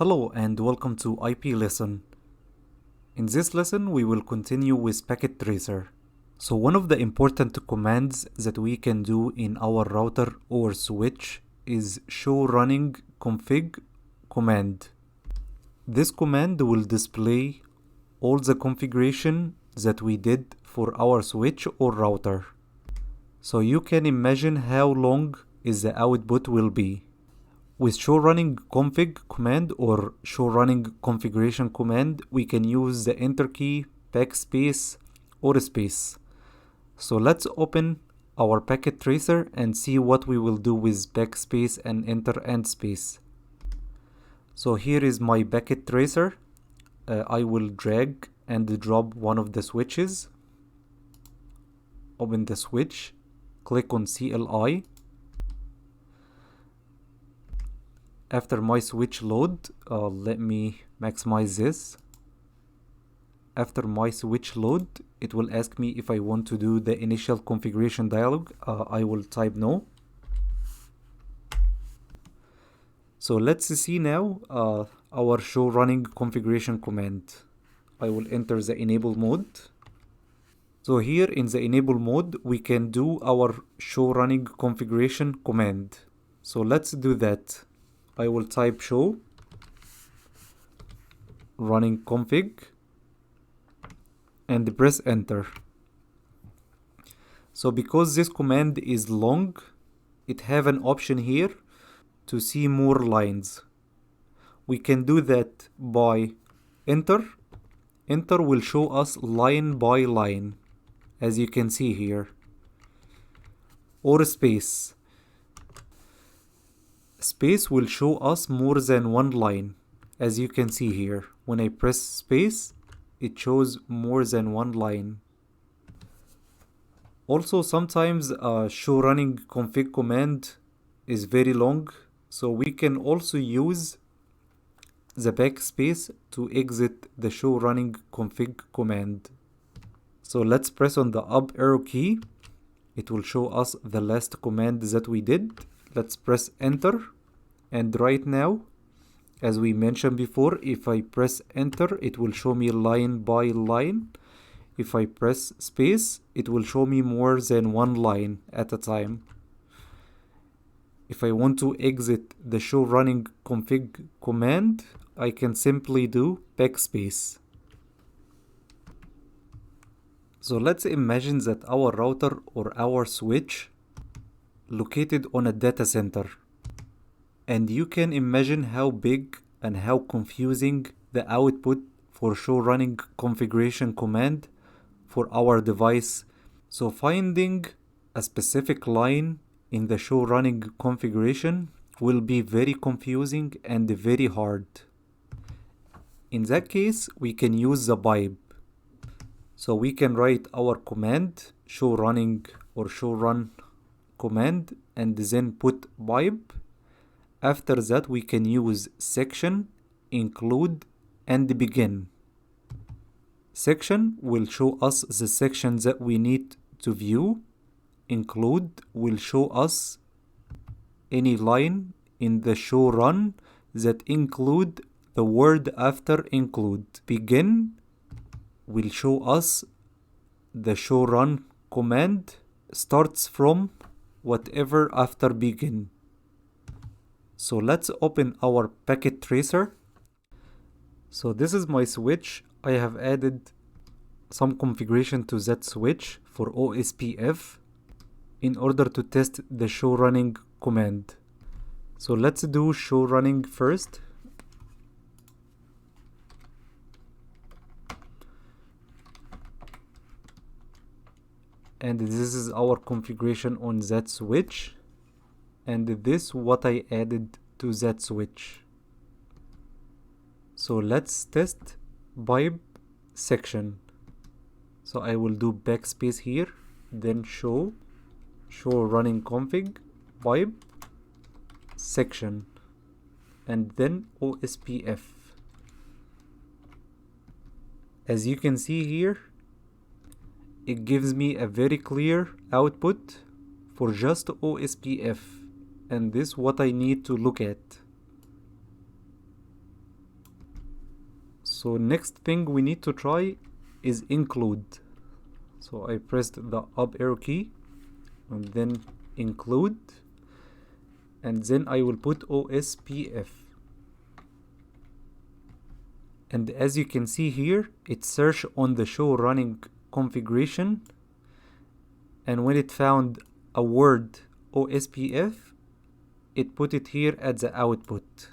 Hello and welcome to IP lesson. In this lesson we will continue with packet tracer. So one of the important commands that we can do in our router or switch is show running config command. This command will display all the configuration that we did for our switch or router. So you can imagine how long is the output will be. With show running config command or show running configuration command, we can use the enter key, backspace, or space. So let's open our packet tracer and see what we will do with backspace and enter and space. So here is my packet tracer. I will drag and drop one of the switches. Open the switch, click on CLI. After my switch load, let me maximize this. After my switch load, it will ask me if I want to do the initial configuration dialog. I will type no. So let's see now our show running configuration command. I will enter the enable mode. So here in the enable mode, we can do our show running configuration command. So let's do that. I will type show running config and press enter. So because this command is long, it have an option here to see more lines. We can do that by enter. Enter will show us line by line, as you can see here, or space. Space will show us more than one line, as you can see here. When I press space, it shows more than one line. Also, sometimes show running config command is very long, so we can also use the backspace to exit the show running config command. So let's press on the up arrow key. It will show us the last command that we did. Let's press enter, and right now, as we mentioned before, if I press enter, it will show me line by line. If I press space, it will show me more than one line at a time. If I want to exit the show running config command, I can simply do backspace. So let's imagine that our router or our switch located on a data center, and you can imagine how big and how confusing the output for show running configuration command for our device. So finding a specific line in the show running configuration will be very confusing and very hard. In that case, we can use the pipe. So we can write our command show running or show run command and then put pipe. After that, we can use section, include, and begin. Section will show us the section that we need to view. Include will show us any line in the show run that include the word after include. Begin will show us the show run command starts from whatever after begin. So let's open our packet tracer. So this is my switch. I have added some configuration to that switch for OSPF in order to test the show running command. So let's do show running first. And this is our configuration on that switch. And this what I added to that switch. So let's test pipe section. So I will do backspace here, then show running config pipe section, and then OSPF. As you can see here, it gives me a very clear output for just OSPF, and this is what I need to look at. So next thing we need to try is include. So I pressed the up arrow key and then include, and then I will put OSPF. And as you can see here, it searched on the show running configuration, and when it found a word OSPF, it put it here at the output.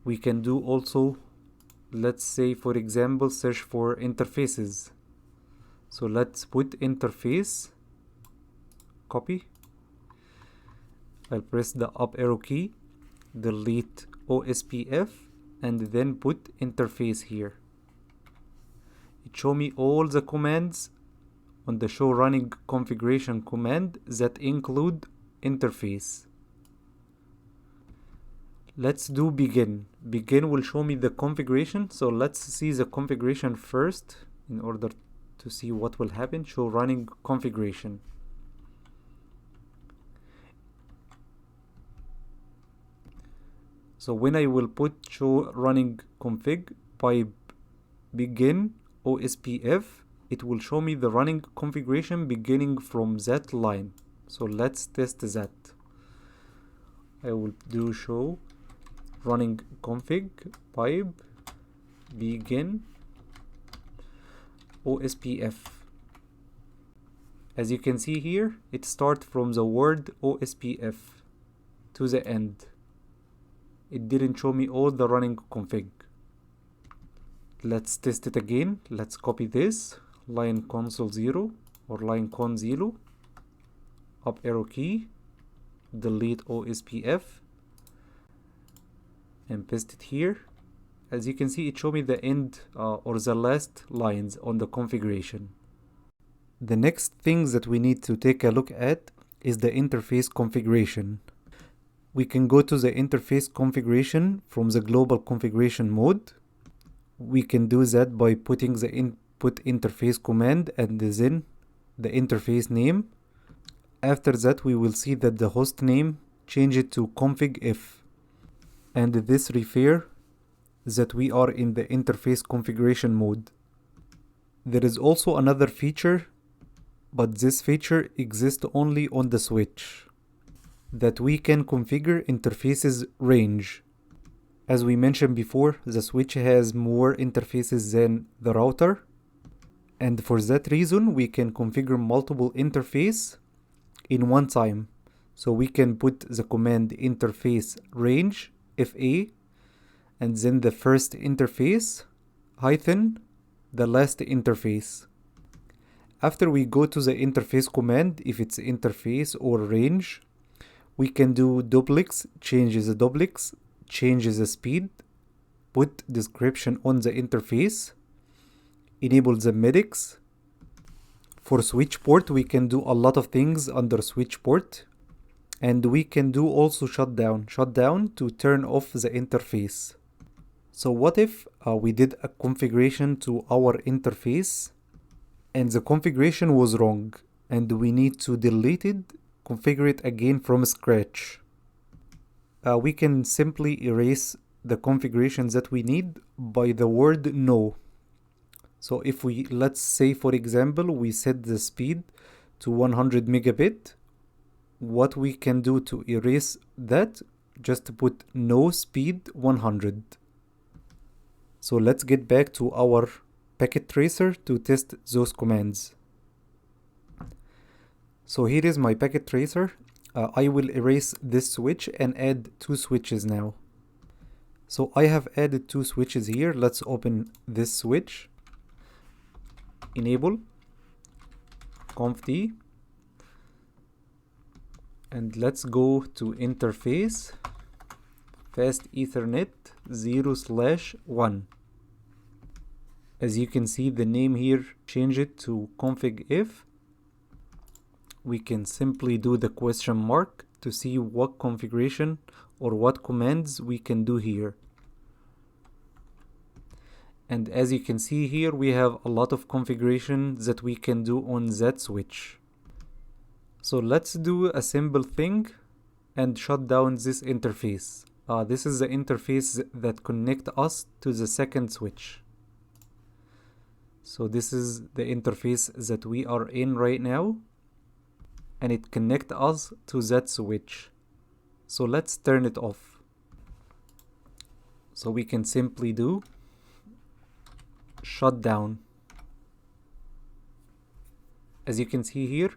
We can do also, let's say for example, search for interfaces. So let's put interface, copy. I'll press the up arrow key, delete OSPF, and then put interface here. It show me all the commands on the show running configuration command that include interface. Let's do begin. Begin will show me the configuration. So let's see the configuration first in order to see what will happen. Show running configuration. So when I will put show running config pipe begin OSPF, it will show me the running configuration beginning from that line. So let's test that. I will do show running config pipe begin OSPF. As you can see here, it starts from the word OSPF to the end. It didn't show me all the running config. Let's test it again. Let's copy this, line console 0 or line con 0, up arrow key, delete OSPF, and paste it here. As you can see, it showed me the end or the last lines on the configuration. The next thing that we need to take a look at is the interface configuration. We can go to the interface configuration from the global configuration mode. We can do that by putting the input interface command and then the interface name. After that, we will see that the host name change it to config-if, and this refers that we are in the interface configuration mode. There is also another feature, but this feature exists only on the switch, that we can configure interfaces range. As we mentioned before, the switch has more interfaces than the router, and for that reason we can configure multiple interfaces in one time. So we can put the command interface range FA, and then the first interface hyphen the last interface. After we go to the interface command, if it's interface or range, we can do duplex, changes the duplex, changes the speed, put description on the interface, enable the medics. For switch port, we can do a lot of things under switch port, and we can do also shutdown to turn off the interface. So what if we did a configuration to our interface and the configuration was wrong and we need to delete it, configure it again from scratch? We can simply erase the configurations that we need by the word no. So if we, let's say for example, we set the speed to 100 megabit, what we can do to erase that, just to put no speed 100. So let's get back to our packet tracer to test those commands. So here is my packet tracer. I will erase this switch and add two switches now. So I have added two switches here. Let's open this switch. Enable conf-t, and let's go to interface fast ethernet 0/1. As you can see, the name here, change it to config-if. We can simply do the question mark to see what configuration or what commands we can do here. And as you can see here, we have a lot of configuration that we can do on that switch. So let's do a simple thing and shut down this interface. This is the interface that connect us to the second switch. So this is the interface that we are in right now, and it connect us to that switch. So let's turn it off. So we can simply do shut down. As you can see here,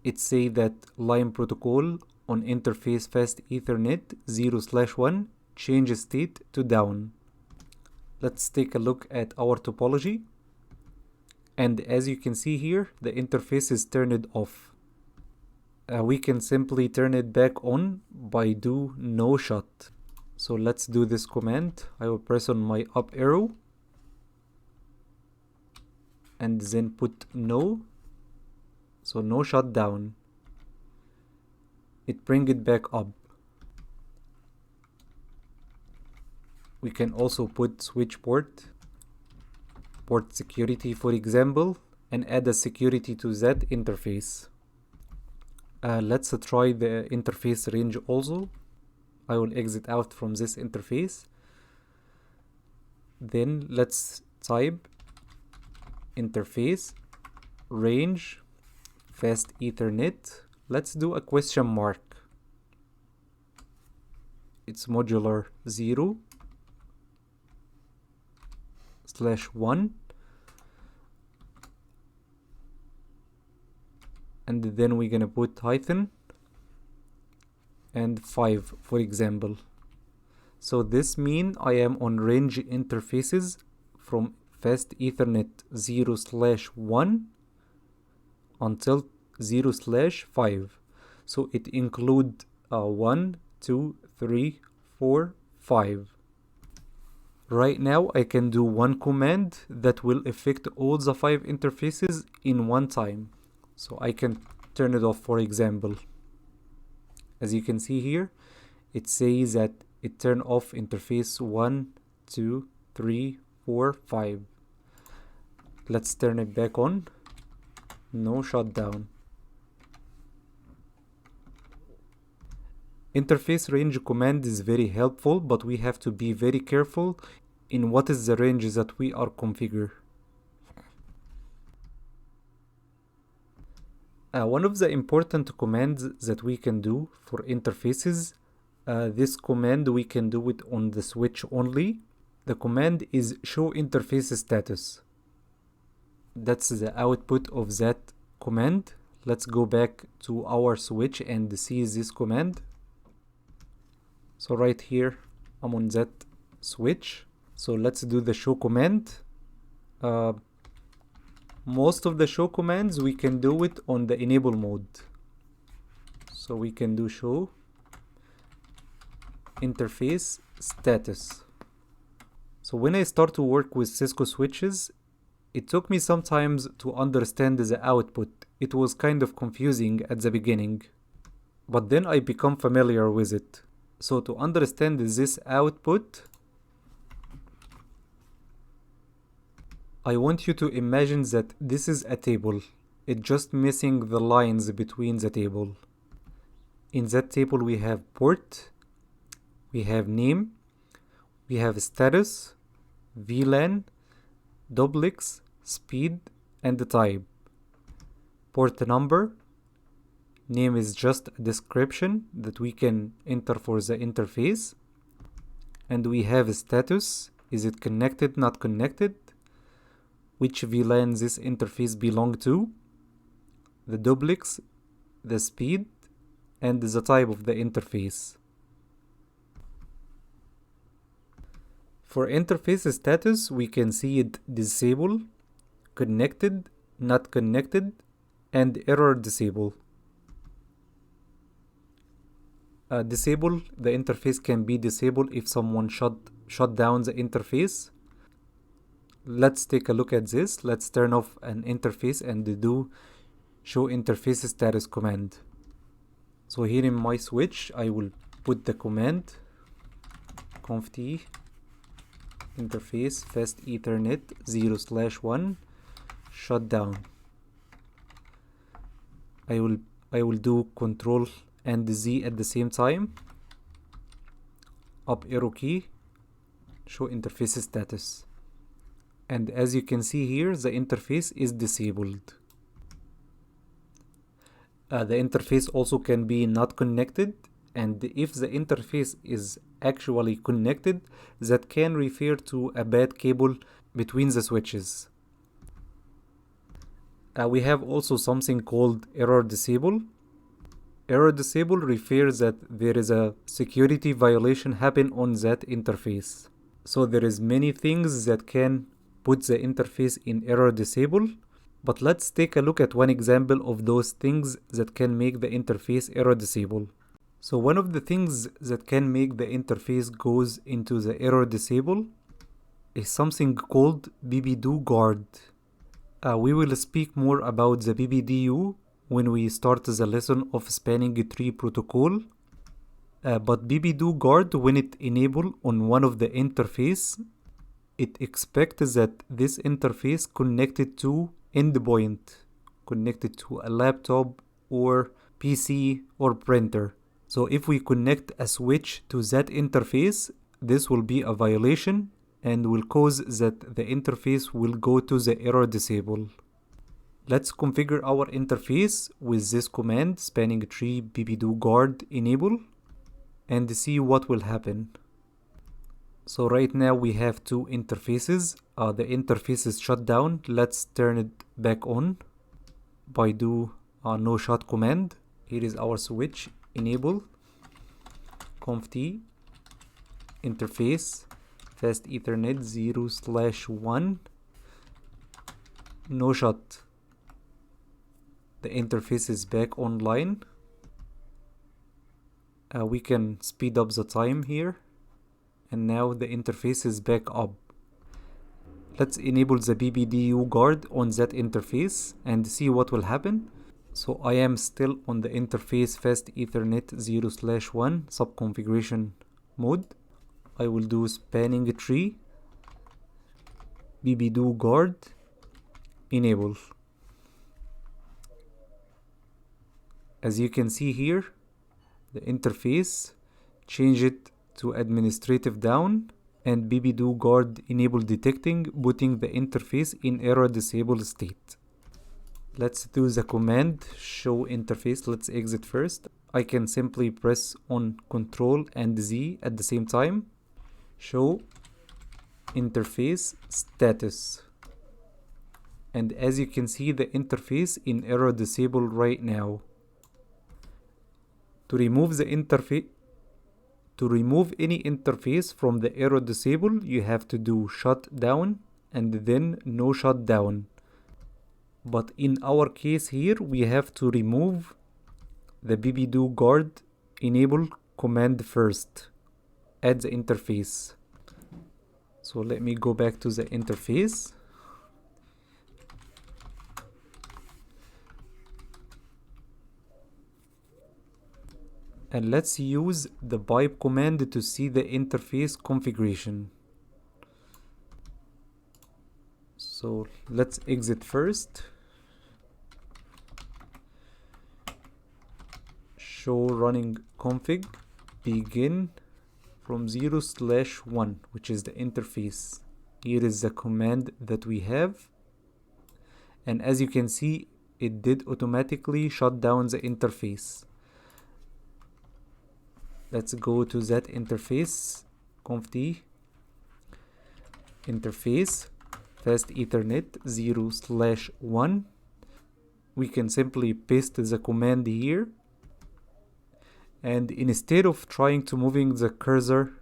it say that line protocol on interface fast Ethernet 0/1 change state to down. Let's take a look at our topology. And as you can see here, the interface is turned off. We can simply turn it back on by do no shut. So let's do this command. I will press on my up arrow and then put no. So no shutdown. It bring it back up. We can also put switch port security, for example, and add a security to that interface. Let's try the interface range also. I will exit out from this interface. Then let's type interface range fast Ethernet. Let's do a question mark. It's modular 0/1, and then we're gonna put hyphen and 5, for example. So this means I am on range interfaces from fast Ethernet 0/1 until 0/5. So it include 1, 2, 3, 4, 5. Right now I can do one command that will affect all the 5 interfaces in one time. So I can turn it off, for example. As you can see here, it says that it turn off interface 1, 2, 3, 4, 5. Let's turn it back on. No shutdown. Interface range command is very helpful, but we have to be very careful in what is the range that we are configure. One of the important commands that we can do for interfaces, this command we can do it on the switch only. The command is show interface status. That's the output of that command. Let's go back to our switch and see this command. So right here, I'm on that switch. So let's do the show command. Most of the show commands we can do it on the enable mode. So we can do show interface status. So when I start to work with Cisco switches, it took me some time to understand the output. It was kind of confusing at the beginning, but then I become familiar with it. So to understand this output, I want you to imagine that this is a table. It's just missing the lines between the table. In that table we have port, we have name, we have status, VLAN, duplex, speed, and the type. Port number, name is just a description that we can enter for the interface. And we have status, is it connected, not connected? Which VLAN this interface belong to, the duplex, the speed, and the type of the interface. For interface status, we can see it disabled, connected, not connected, and error disabled. Disable, the interface can be disabled if someone shut down the interface. Let's take a look at this. Let's turn off an interface and do show interface status command. So here in my switch, I will put the command conft interface fast Ethernet 0/1 shutdown. I will do Control and Z at the same time. up arrow key, show interface status. And as you can see here, the interface is disabled. The interface also can be not connected, and if the interface is actually connected, that can refer to a bad cable between the switches. We have also something called Err-Disabled. Err-Disabled refers that there is a security violation happen on that interface. So there is many things that can put the interface in Err-Disabled, but let's take a look at one example of those things that can make the interface Err-Disabled. So one of the things that can make the interface goes into the Err-Disabled is something called BBDO guard. We will speak more about the BBDU when we start the lesson of spanning tree protocol. But BBDO guard, when it enabled on one of the interface, it expects that this interface connected to endpoint, connected to a laptop or PC or printer. So if we connect a switch to that interface, this will be a violation and will cause that the interface will go to the Err-Disabled. Let's configure our interface with this command spanning tree BBDO guard enable and see what will happen. So right now we have two interfaces. The interface is shut down. Let's turn it back on by do no shut command. Here is our switch enable conft interface fast ethernet 0/1 no shut. The interface is back online. We can speed up the time here, and now the interface is back up. Let's enable the BBDU guard on that interface and see what will happen. So I am still on the interface fast ethernet 0/1 subconfiguration mode. I will do spanning tree BBDO guard enable. As you can see here, the interface change it to administrative down and BBDO guard enable detecting, putting the interface in Err-Disabled state. Let's do the command show interface. Let's exit first. I can simply press on Ctrl and Z at the same time. Show interface status. And as you can see, the interface in Err-Disabled right now. To remove the interface, to remove any interface from the Err-Disabled, you have to do shut down and then no shut down. But in our case here, we have to remove the BBDO guard enable command first at the interface. So let me go back to the interface. And let's use the pipe command to see the interface configuration. So let's exit first. Show running config begin from 0/1, which is the interface. Here is the command that we have. And as you can see, it did automatically shut down the interface. Let's go to that interface, conft interface fast ethernet 0/1. We can simply paste the command here. And instead of trying to moving the cursor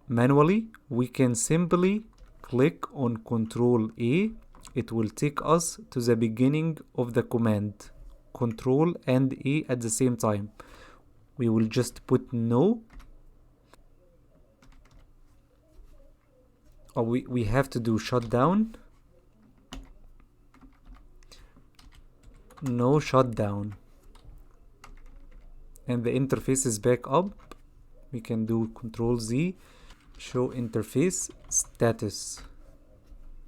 manually, we can simply click on Ctrl A. It will take us to the beginning of the command. Ctrl and A at the same time. We will just put no. We have to do shutdown. No shutdown. And the interface is back up. We can do Ctrl Z, show interface status.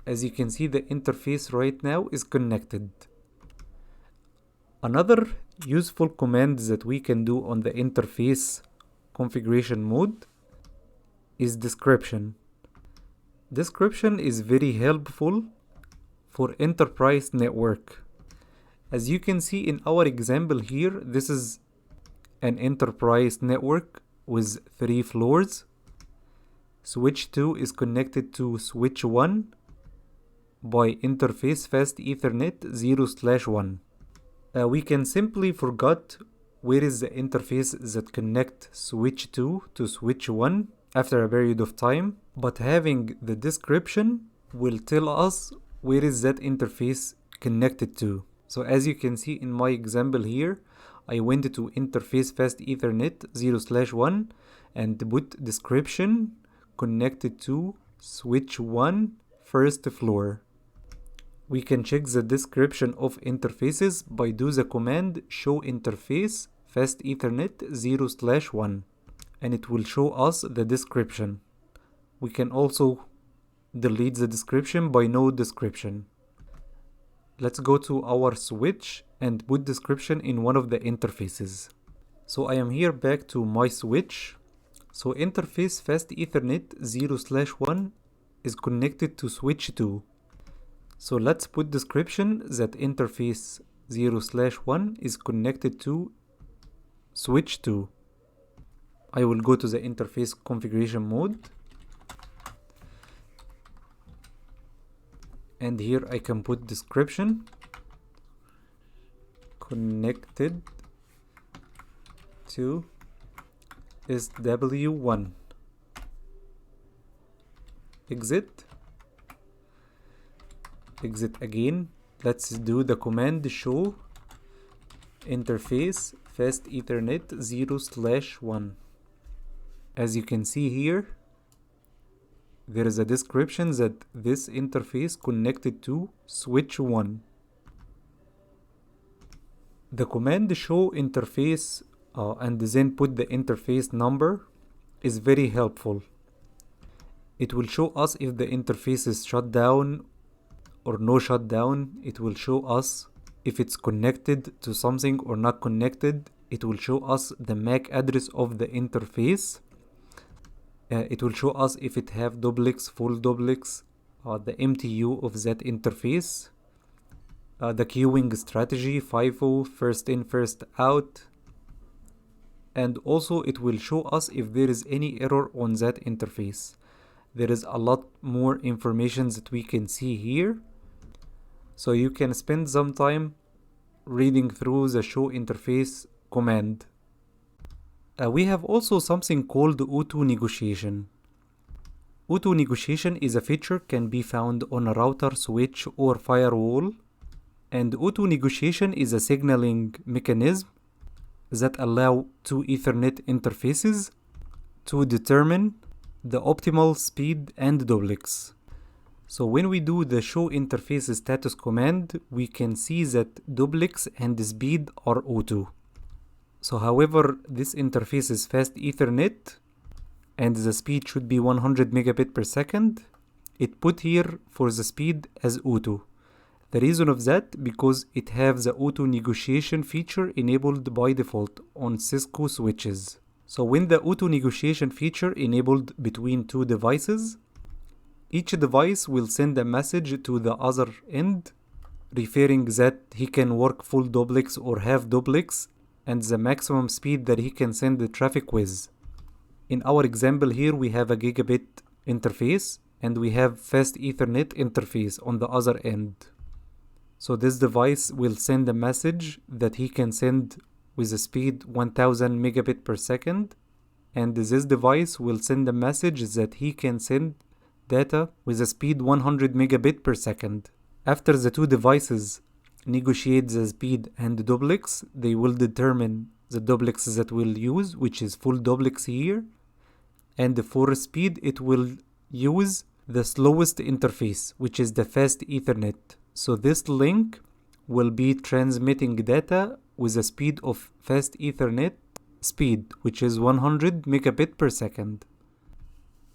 As you can see, the interface right now is connected. Another useful command that we can do on the interface configuration mode is description. Description is very helpful for enterprise network. As you can see in our example here, this is an enterprise network with 3 floors. Switch 2 is connected to switch 1 by interface fast Ethernet 0/1. We can simply forget where is the interface that connect switch 2 to switch 1 after a period of time, but having the description will tell us where is that interface connected to. So as you can see in my example here, I went to interface fast Ethernet 0/1 and put description connected to switch 1 first floor. We can check the description of interfaces by do the command show interface fast Ethernet 0/1 and it will show us the description. We can also delete the description by no description. Let's go to our switch and put description in one of the interfaces. So I am here back to my switch. So interface fast Ethernet 0/1 is connected to switch 2. So let's put description that interface 0/1 is connected to switch 2. I will go to the interface configuration mode. And here I can put description connected to SW1. Exit again. Let's do the command show interface fast Ethernet 0/1. As you can see here, there is a description that this interface connected to switch 1. The command show interface and then put the interface number is very helpful. It will show us if the interface is shut down or no shutdown. It will show us if it's connected to something or not connected. It will show us the MAC address of the interface. It will show us if it have duplex, full duplex, the MTU of that interface, the queuing strategy, FIFO, first in, first out, and also it will show us if there is any error on that interface. There is a lot more information that we can see here, so you can spend some time reading through the show interface command. We have also something called auto negotiation. Auto negotiation is a feature can be found on a router, switch, or firewall. And auto negotiation is a signaling mechanism that allow two Ethernet interfaces to determine the optimal speed and duplex. So when we do the show interface status command, we can see that duplex and speed are auto. So however, this interface is fast Ethernet and the speed should be 100 megabit per second. It put here for the speed as auto. The reason of that because it has the auto negotiation feature enabled by default on Cisco switches. So when the auto negotiation feature enabled between two devices, each device will send a message to the other end referring that he can work full duplex or half duplex and the maximum speed that he can send the traffic with. In our example here, we have a gigabit interface and we have fast Ethernet interface on the other end. So this device will send a message that he can send with a speed 1000 megabit per second, and this device will send a message that he can send data with a speed 100 megabit per second. After the two devices negotiate the speed and duplex, they will determine the duplex that we'll use, which is full duplex here, and for speed it will use the slowest interface, which is the fast Ethernet. So this link will be transmitting data with a speed of fast Ethernet speed, which is 100 megabit per second.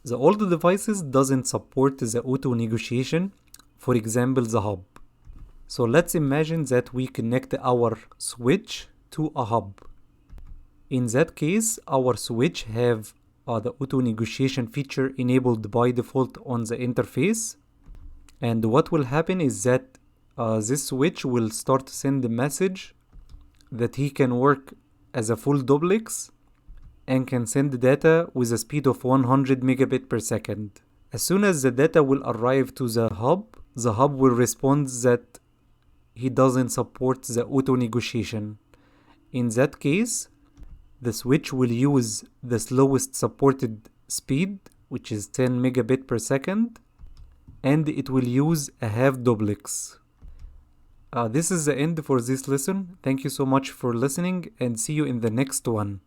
The older devices doesn't support the auto negotiation, for example the hub. So let's imagine that we connect our switch to a hub. In that case, our switch have the auto negotiation feature enabled by default on the interface. And what will happen is that this switch will start to send a message that he can work as a full duplex and can send data with a speed of 100 megabit per second. As soon as the data will arrive to the hub will respond that he doesn't support the auto negotiation. In that case, the switch will use the slowest supported speed, which is 10 megabit per second, and it will use a half duplex. This is the end for this lesson. Thank you so much for listening, and see you in the next one.